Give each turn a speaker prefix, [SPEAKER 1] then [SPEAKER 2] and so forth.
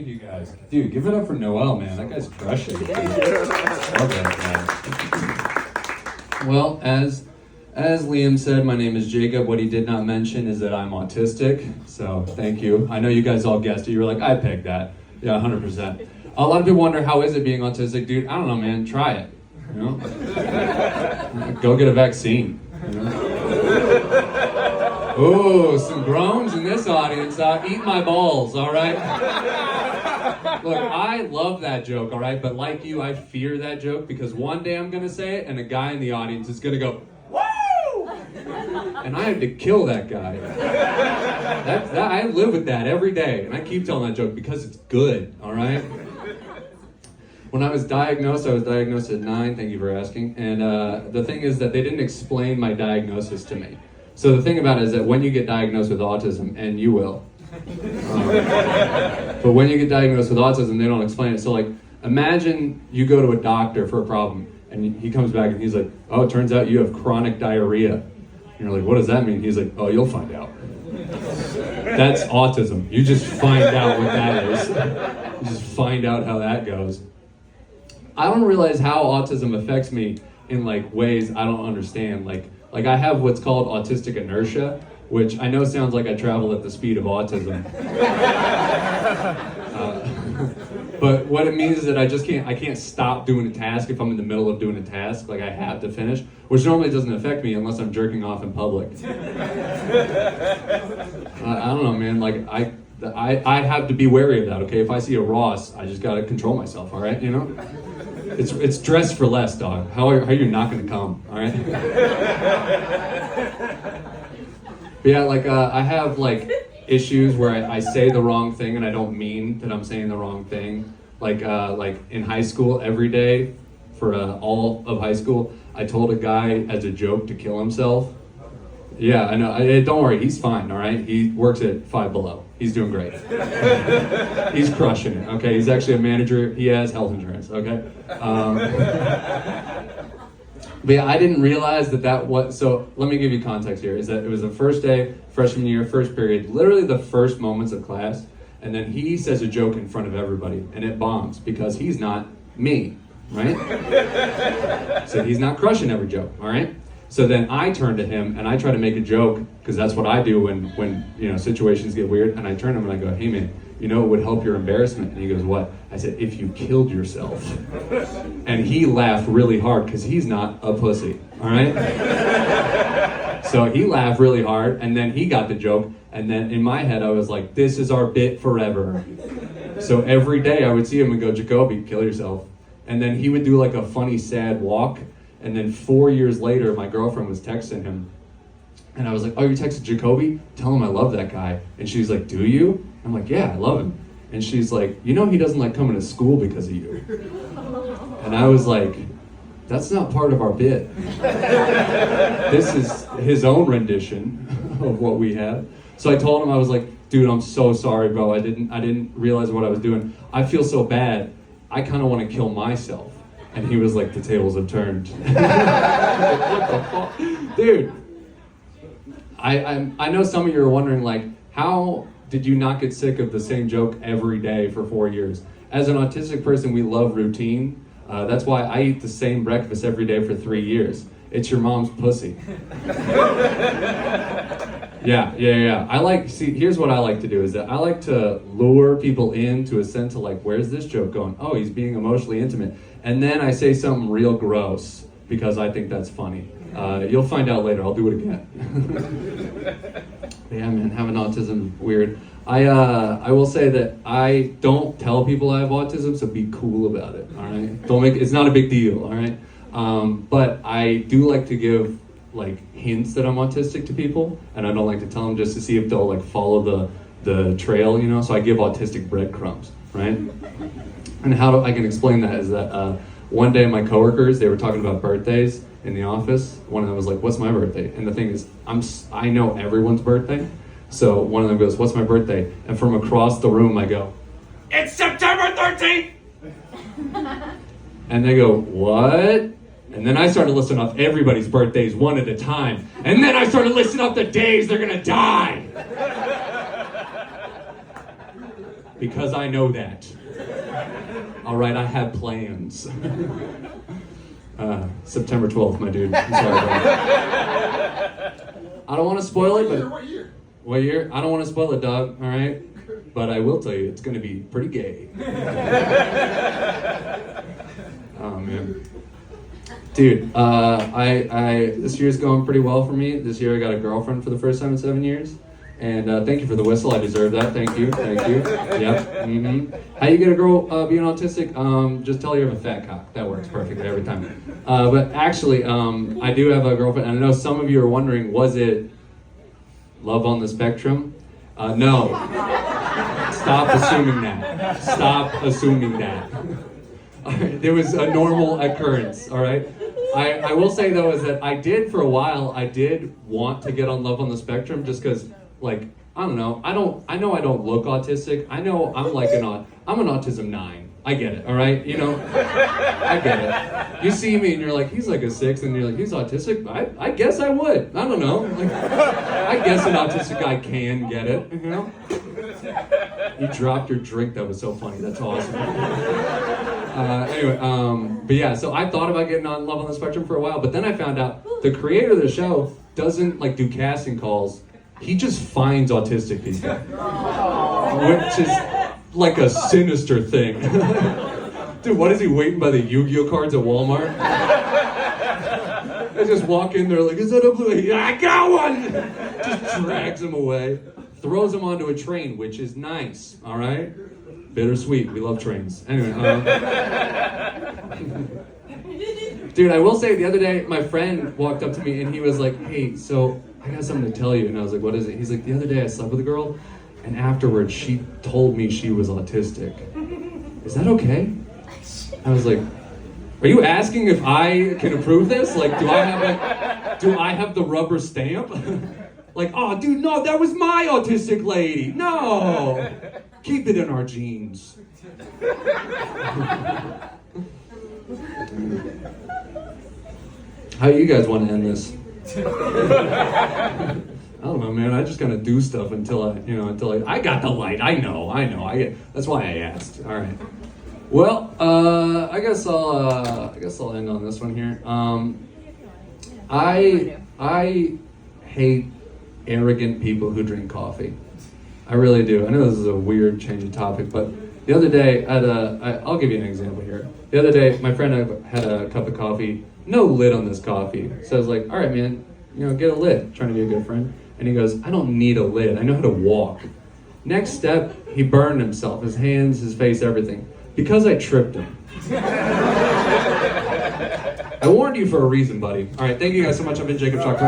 [SPEAKER 1] Thank you guys. Dude, give it up for Noel, man. That guy's crushing. Love that guy. Well, as Liam said, my name is Jacob. What he did not mention is that I'm autistic. So thank you. I know you guys all guessed it. You were like, I pegged that. Yeah, 100%. A lot of people wonder, how is it being autistic? Dude, I don't know, man. Try it. You know? Go get a vaccine. You know? Ooh, some groans in this audience. Eat my balls, all right? Look, I love that joke, all right? But like you, I fear that joke because one day I'm going to say it and a guy in the audience is going to go, woo! And I have to kill that guy. I live with that every day. And I keep telling that joke because it's good, all right? When I was diagnosed at 9, thank you for asking. And the thing is that they didn't explain my diagnosis to me. So the thing about it is that when you get diagnosed with autism, and you will, but when you get diagnosed with autism, they don't explain it. So like, imagine you go to a doctor for a problem, and he comes back and he's like, oh, it turns out you have chronic diarrhea. And you're like, what does that mean? He's like, oh, you'll find out. That's autism. You just find out what that is. You just find out how that goes. I don't realize how autism affects me in like ways I don't understand. Like I have what's called autistic inertia, which I know sounds like I travel at the speed of autism. But what it means is that I can't stop doing a task if I'm in the middle of doing a task. Like I have to finish, which normally doesn't affect me unless I'm jerking off in public. I don't know, man. Like I have to be wary of that. Okay, if I see a Ross, I just gotta control myself. All right, you know. It's dress for less, dog. How are you not gonna come? All right. But yeah, like I have like issues where I say the wrong thing and I don't mean that I'm saying the wrong thing. Like in high school, every day for all of high school, I told a guy as a joke to kill himself. Yeah, I know. Don't worry, he's fine. All right, he works at Five Below. He's doing great. He's crushing it. Okay, he's actually a manager. He has health insurance. Okay. But yeah, I didn't realize that was, so let me give you context here, is that it was the first day, freshman year, first period, literally the first moments of class, and then he says a joke in front of everybody, and it bombs, because he's not me, right? So he's not crushing every joke, all right? So then I turn to him, and I try to make a joke, because that's what I do when you know situations get weird, and I turn to him and I go, hey man, you know what would help your embarrassment? And he goes, what? I said, if you killed yourself. And he laughed really hard because he's not a pussy, all right? So he laughed really hard, and then he got the joke, and then in my head I was like, this is our bit forever. So every day I would see him and go, Jacoby, kill yourself. And then he would do like a funny, sad walk, and then 4 years later, my girlfriend was texting him, and I was like, oh, you texted Jacoby? Tell him I love that guy. And she's like, do you? I'm like, yeah, I love him. And she's like, you know he doesn't like coming to school because of you. And I was like, that's not part of our bit. This is his own rendition of what we have. So I told him, I was like, dude, I'm so sorry, bro. I didn't realize what I was doing. I feel so bad. I kind of want to kill myself. And he was like, the tables have turned. What the fuck? Dude, I know some of you are wondering, like, how did you not get sick of the same joke every day for 4 years? As an autistic person, we love routine. That's why I eat the same breakfast every day for 3 years. It's your mom's pussy. Yeah. Here's what I like to do, is that I like to lure people into a sense of like, where's this joke going? Oh, he's being emotionally intimate. And then I say something real gross because I think that's funny. You'll find out later. I'll do it again. Yeah, man, having autism is weird. I will say that I don't tell people I have autism, so be cool about it, all right? It's not a big deal, all right? But I do like to give like hints that I'm autistic to people, and I don't like to tell them just to see if they'll like follow the trail, you know? So I give autistic breadcrumbs, right? And how I can explain that is that one day my coworkers, they were talking about birthdays in the office. One of them was like, what's my birthday? And the thing is, I know everyone's birthday. So one of them goes, what's my birthday? And from across the room I go, it's September 13th! And they go, what? And then I started listing off everybody's birthdays one at a time. And then I started listing off the days they're gonna die. because I know that. All right, I have plans. September 12th, my dude. I'm sorry, bro. I don't want to spoil it, but
[SPEAKER 2] What year?
[SPEAKER 1] what year? I don't want to spoil it, dog. All right, but I will tell you, it's going to be pretty gay. Oh man, dude. I this year's going pretty well for me. This year I got a girlfriend for the first time in 7 years. And thank you for the whistle. I deserve that. Thank you. Thank you. Yep. Mm-hmm. How you get a girl being autistic? Just tell her you have a fat cock. That works perfectly every time. But actually, I do have a girlfriend. And I know some of you are wondering, was it love on the spectrum? No. Stop assuming that. Stop assuming that. All right. There was a normal occurrence. All right. I will say though is that I did for a while. I did want to get on Love on the Spectrum just because. Like, I don't know. I know I don't look autistic. I know I'm like I'm an autism 9. I get it, all right? You know, I get it. You see me and you're like, he's like a 6, and you're like, he's autistic? I guess I would. I don't know. Like, I guess an autistic guy can get it, you know? You dropped your drink. That was so funny. That's awesome. Anyway, but yeah, so I thought about getting on Love on the Spectrum for a while, but then I found out the creator of the show doesn't like do casting calls. He just finds autistic people, which is like a sinister thing. Dude, what is he waiting by the Yu-Gi-Oh cards at Walmart? They just walk in there like, is that a blue? Yeah, I got one! Just drags him away, throws him onto a train, which is nice, all right? Bittersweet, we love trains. Anyway, dude, I will say the other day, my friend walked up to me and he was like, hey, so I got something to tell you. And I was like, what is it? He's like, the other day I slept with a girl and afterwards she told me she was autistic. Is that okay? I was like, are you asking if I can approve this? Like, do I have the rubber stamp? Like, oh dude, no, that was my autistic lady. No. Keep it in our genes. How you guys want to end this? I don't know, man. I just gotta do stuff until I got the light. I know. That's why I asked. All right. Well, I guess I'll end on this one here. I hate arrogant people who drink coffee. I really do. I know this is a weird change of topic, but the other day I'll give you an example here. The other day, my friend had a cup of coffee, no lid on this coffee. So I was like, all right, man, get a lid. Trying to be a good friend. And he goes, I don't need a lid. I know how to walk. Next step, he burned himself, his hands, his face, everything, because I tripped him. I warned you for a reason, buddy. All right, thank you guys so much. I've been Jacob Chalk.